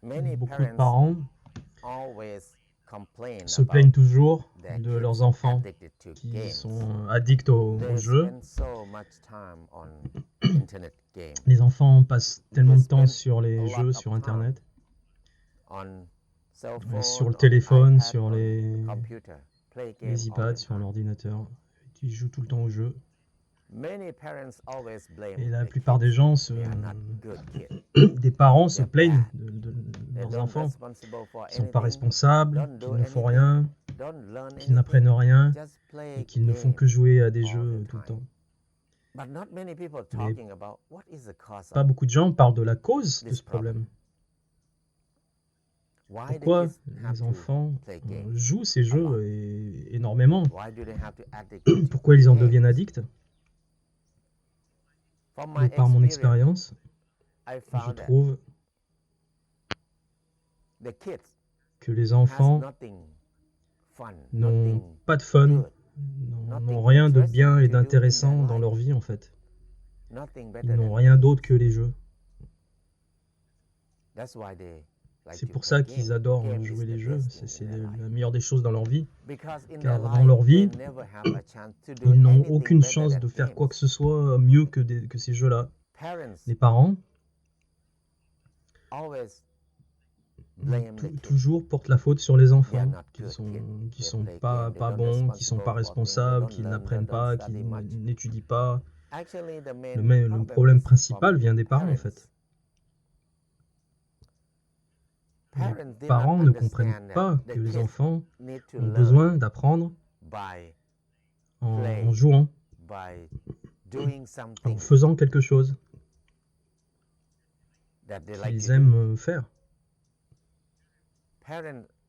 Beaucoup de parents se plaignent toujours de leurs enfants qui sont addicts aux jeux. Les enfants passent tellement de temps sur les jeux sur Internet, sur le téléphone, sur les iPads, sur l'ordinateur. Ils jouent tout le temps aux jeux. Et la plupart des gens, des parents se plaignent de leurs enfants qui ne sont pas responsables, qu'ils ne font rien, qu'ils n'apprennent rien et qu'ils ne font que jouer à des jeux tout le temps. Mais pas beaucoup de gens parlent de la cause de ce problème. Pourquoi les enfants jouent ces jeux énormément? Pourquoi ils en deviennent addicts? De par mon expérience, je trouve que les enfants n'ont pas de fun, n'ont rien de bien et d'intéressant dans leur vie en fait. Ils n'ont rien d'autre que les jeux. C'est pour ça qu'ils adorent jouer les jeux. C'est la meilleure des choses dans leur vie. Car dans leur vie, ils n'ont aucune chance de faire quoi que ce soit mieux que ces jeux-là. Les parents toujours portent la faute sur les enfants, qui sont pas bons, qui sont pas responsables, qui n'apprennent pas, qui n'étudient pas. Le problème principal vient des parents en fait. Les parents ne comprennent pas que les enfants ont besoin d'apprendre en jouant, en faisant quelque chose qu'ils aiment faire.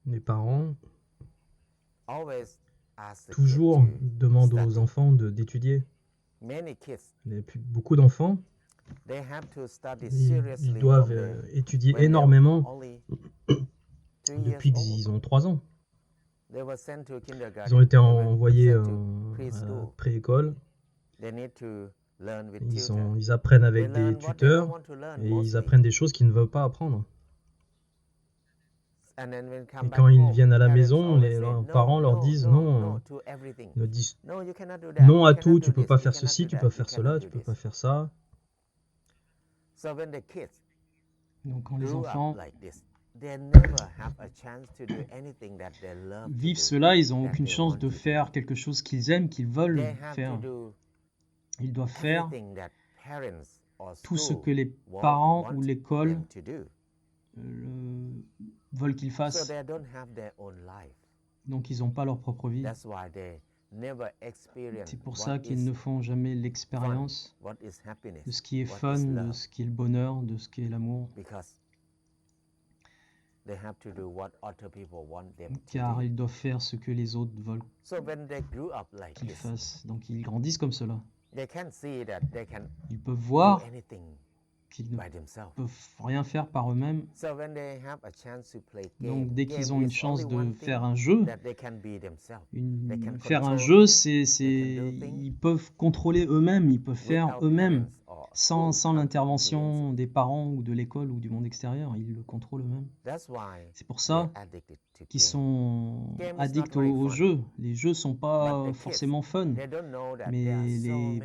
Les parents toujours demandent aux enfants d'étudier. Beaucoup d'enfants, ils doivent étudier énormément depuis qu'ils ont 3 ans. Ils ont été envoyés à la pré-école. Ils apprennent avec des tuteurs et ils apprennent des choses qu'ils ne veulent pas apprendre. Et quand ils viennent à la maison, leurs parents leur disent non, non à tout, tu ne peux pas faire ceci, tu peux pas faire cela, tu ne peux pas faire ça. Donc quand les enfants vivent cela, ils n'ont aucune chance de faire quelque chose qu'ils aiment, qu'ils veulent faire. Ils doivent faire tout ce que les parents ou l'école veulent qu'ils fassent. Donc ils n'ont pas leur propre vie. C'est pour ça qu'ils ne font jamais l'expérience de ce qui est fun, de ce qui est le bonheur, de ce qui est l'amour. Car ils doivent faire ce que les autres veulent qu'ils fassent. Donc ils grandissent comme cela. Ils peuvent voir qu'ils ne peuvent rien faire par eux-mêmes. Donc dès qu'ils ont une chance de faire un jeu, ils peuvent contrôler eux-mêmes, ils peuvent faire eux-mêmes, sans l'intervention des parents ou de l'école ou du monde extérieur, ils le contrôlent eux-mêmes. C'est pour ça qu'ils sont addicts aux jeux. Les jeux ne sont pas forcément fun, mais les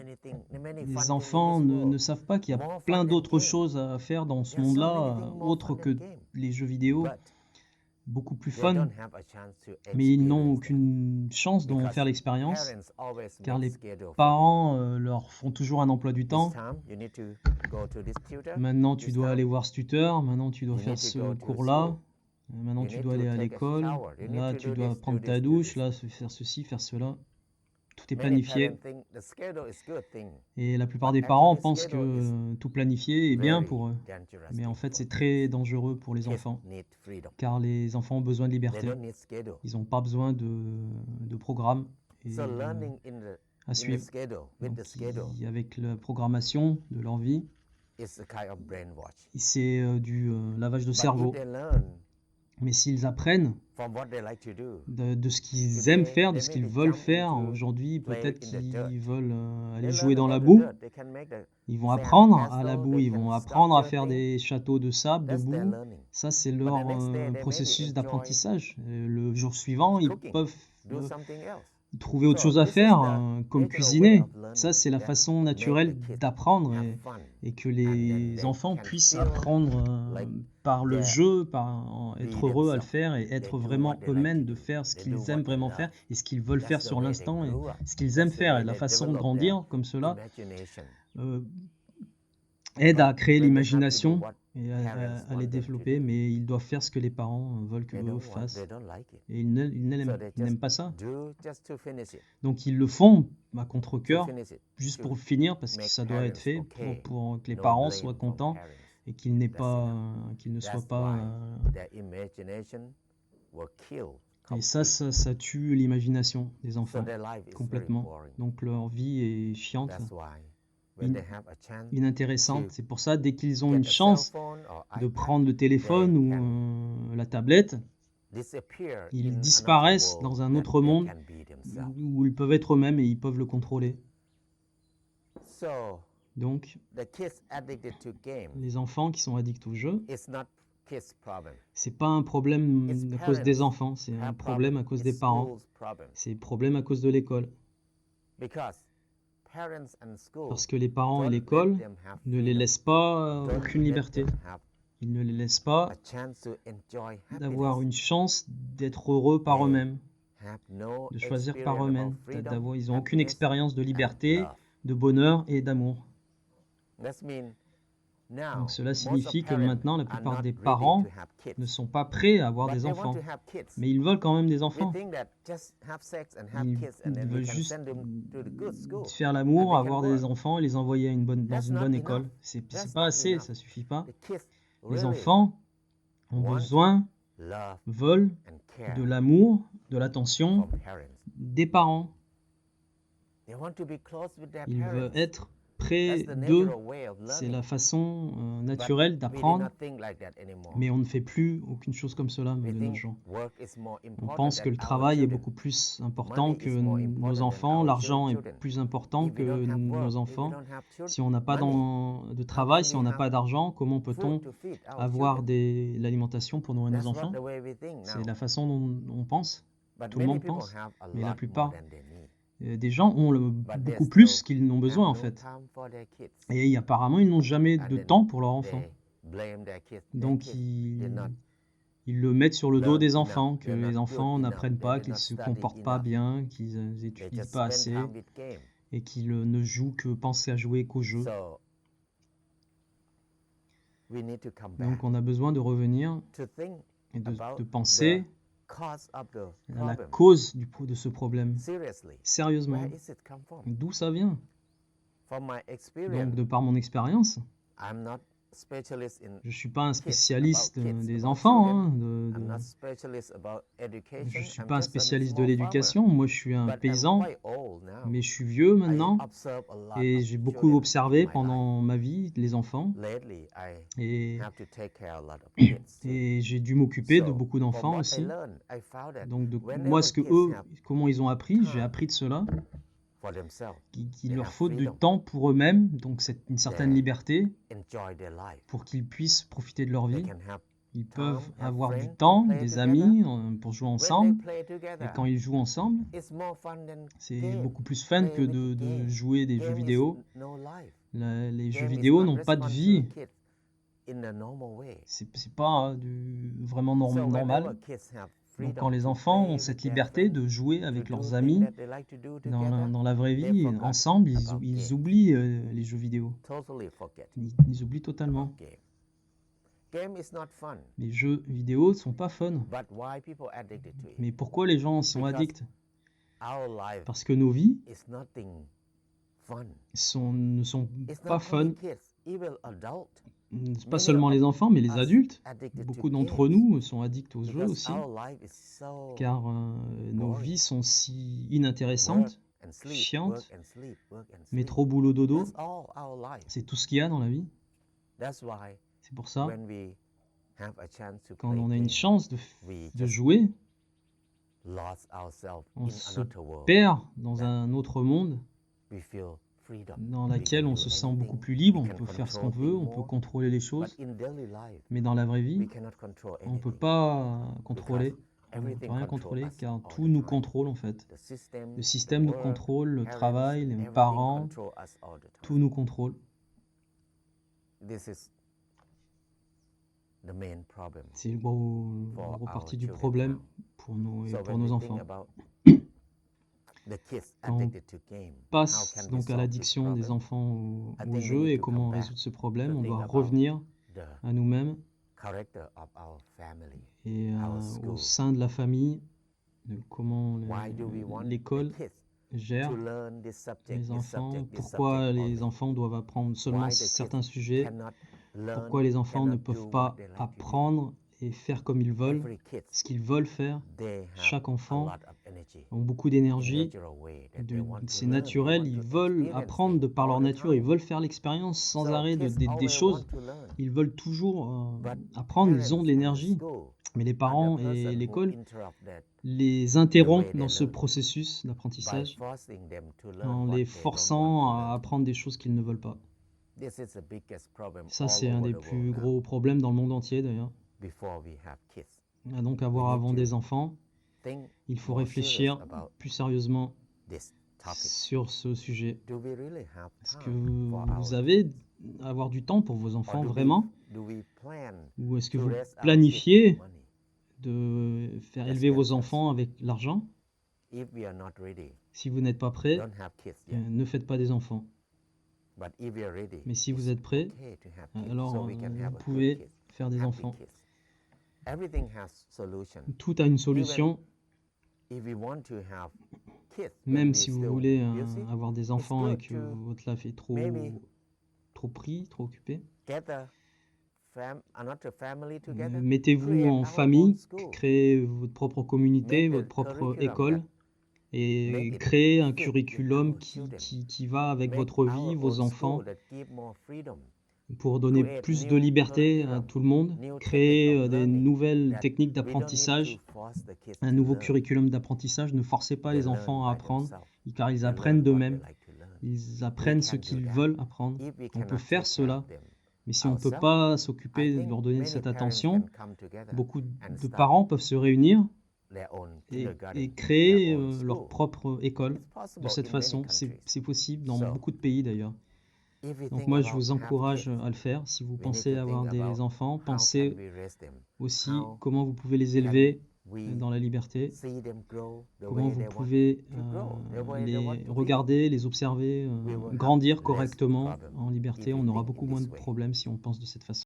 enfants ne savent pas qu'il y a plein d'autres choses à faire dans ce monde-là, autres que les jeux vidéo, beaucoup plus fun, mais ils n'ont aucune chance d'en faire l'expérience, car les parents leur font toujours un emploi du temps. Maintenant tu dois aller voir ce tuteur, maintenant tu dois faire ce cours-là, maintenant tu dois aller à l'école, là tu dois prendre ta douche, là faire ceci, faire cela. Tout est planifié. Et la plupart des parents pensent que tout planifié est bien pour eux. Mais en fait, c'est très dangereux pour les enfants. Car les enfants ont besoin de liberté. Ils n'ont pas besoin de programme à suivre. Donc, avec la programmation de leur vie, c'est du lavage de cerveau. Mais s'ils apprennent de ce qu'ils aiment faire, de ce qu'ils veulent faire, aujourd'hui, peut-être qu'ils veulent aller jouer dans la boue. Ils vont apprendre à la boue, ils vont apprendre à faire des châteaux de sable, de boue. Ça, c'est leur processus d'apprentissage. Le jour suivant, ils peuvent trouver autre chose à faire, comme cuisiner. Ça, c'est la façon naturelle d'apprendre et que les enfants puissent apprendre par le jeu, par être heureux à le faire et être vraiment eux-mêmes de faire ce qu'ils aiment vraiment faire et ce qu'ils veulent faire sur l'instant et ce qu'ils aiment faire. Et la façon de grandir comme cela aide à créer l'imagination et à les développer, mais ils doivent faire ce que les parents veulent qu'eux fassent. Et ils n'aiment pas ça. Donc ils le font à contre-cœur, juste pour finir, parce que ça doit être fait pour que les parents soient contents et qu'ils ne soient pas... Et ça tue l'imagination des enfants, complètement. Donc leur vie est chiante, inintéressante. C'est pour ça, dès qu'ils ont une chance de prendre le téléphone ou la tablette, ils disparaissent dans un autre monde où ils peuvent être eux-mêmes et ils peuvent le contrôler. Donc, les enfants qui sont addicts au jeu, c'est pas un problème à cause des enfants, c'est un problème à cause des parents. C'est un problème à cause de l'école. Parce que les parents et l'école ne les laissent pas aucune liberté. Ils ne les laissent pas d'avoir une chance d'être heureux par eux-mêmes, de choisir par eux-mêmes. Ils n'ont aucune expérience de liberté, de bonheur et d'amour. Donc cela signifie que maintenant, la plupart des parents ne sont pas prêts à avoir des enfants. Mais ils veulent quand même des enfants. Ils veulent juste faire l'amour, avoir des enfants et les envoyer dans une bonne école. C'est pas assez, ça suffit pas. Les enfants ont besoin, veulent de l'amour, de l'attention des parents. Ils veulent être près d'eux. C'est la façon naturelle d'apprendre, mais on ne fait plus aucune chose comme cela de nos jours. On pense que le travail est beaucoup plus important que nos enfants, l'argent est plus important que nos enfants. Si on n'a pas de travail, si on n'a pas d'argent, comment peut-on avoir l'alimentation pour nourrir nos enfants? C'est la façon dont on pense. Tout le monde pense, mais la plupart des gens ont beaucoup plus qu'ils n'ont besoin en fait. Et apparemment, ils n'ont jamais de temps pour leurs enfants. Donc, ils le mettent sur le dos des enfants, que les enfants n'apprennent pas, qu'ils ne se comportent pas bien, qu'ils n'étudient pas assez et qu'ils ne jouent pensent à jouer qu'au jeu. Donc, on a besoin de revenir et de penser à la cause de ce problème. Sérieusement. D'où ça vient? Donc, de par mon expérience, je ne suis pas un spécialiste des enfants, je ne suis pas un spécialiste de l'éducation, moi je suis un paysan, mais je suis vieux maintenant et j'ai beaucoup observé pendant ma vie les enfants et j'ai dû m'occuper de beaucoup d'enfants aussi. Donc moi, comment ils ont appris, j'ai appris de cela. Qu'il leur faut du temps pour eux-mêmes, donc c'est une certaine liberté pour qu'ils puissent profiter de leur vie. Ils peuvent avoir du temps, des amis pour jouer ensemble, et quand ils jouent ensemble, c'est beaucoup plus fun que de jouer des jeux vidéo. Les jeux vidéo n'ont pas de vie. C'est pas vraiment normal. Donc, quand les enfants ont cette liberté de jouer avec leurs amis dans la vraie vie, ensemble, ils oublient les jeux vidéo. Ils oublient totalement. Les jeux vidéo ne sont pas fun. Mais pourquoi les gens sont addicts? Parce que nos vies ne sont pas fun. Pas seulement les enfants, mais les adultes. Beaucoup d'entre nous sont addicts aux jeux aussi, car nos vies sont si inintéressantes, chiantes, métro, boulot, dodo. C'est tout ce qu'il y a dans la vie. C'est pour ça, Quand on a une chance de jouer, on se perd dans un autre monde dans lequel on se sent beaucoup plus libre, on peut faire ce qu'on veut, on peut contrôler les choses. Mais dans la vraie vie, on ne peut pas contrôler, on ne peut rien contrôler car tout nous contrôle en fait. Le système nous contrôle, le travail, les parents, tout nous contrôle. C'est une grosse partie du problème pour nous et pour nos enfants. Quand on passe donc à l'addiction des enfants au jeu et comment résoudre ce problème, on doit revenir à nous-mêmes et au sein de la famille, de comment l'école gère les enfants, pourquoi les enfants doivent apprendre seulement certains sujets, pourquoi les enfants ne peuvent pas apprendre et faire comme ils veulent, ce qu'ils veulent faire. Chaque enfant a beaucoup d'énergie, c'est naturel, ils veulent apprendre de par leur nature, ils veulent faire l'expérience sans arrêt des choses, ils veulent toujours apprendre, ils ont de l'énergie. Mais les parents et l'école les interrompent dans ce processus d'apprentissage en les forçant à apprendre des choses qu'ils ne veulent pas. Ça, c'est un des plus gros problèmes dans le monde entier d'ailleurs. Donc avant des enfants, il faut réfléchir plus sérieusement sur ce sujet. Est-ce que vous avez avoir du temps pour vos enfants vraiment? Ou est-ce que vous planifiez de faire élever vos enfants avec l'argent? Si vous n'êtes pas prêt, ne faites pas des enfants. Mais si vous êtes prêt, alors vous pouvez faire des enfants. Tout a une solution. Même si vous voulez avoir des enfants et que votre life est trop pris, trop occupé, mettez-vous en famille, créez votre propre communauté, votre propre école et créez un curriculum qui va avec votre vie, vos enfants, pour donner plus de liberté à tout le monde, créer des nouvelles techniques d'apprentissage, un nouveau curriculum d'apprentissage. Ne forcez pas les enfants à apprendre, car ils apprennent d'eux-mêmes. Ils apprennent ce qu'ils veulent apprendre. On peut faire cela, mais si on ne peut pas s'occuper de leur donner cette attention, beaucoup de parents peuvent se réunir et créer leur propre école de cette façon. C'est possible dans beaucoup de pays d'ailleurs. Donc moi, je vous encourage à le faire. Si vous pensez avoir des enfants, pensez aussi comment vous pouvez les élever dans la liberté, comment vous pouvez les regarder, les observer, grandir correctement en liberté. On aura beaucoup moins de problèmes si on pense de cette façon.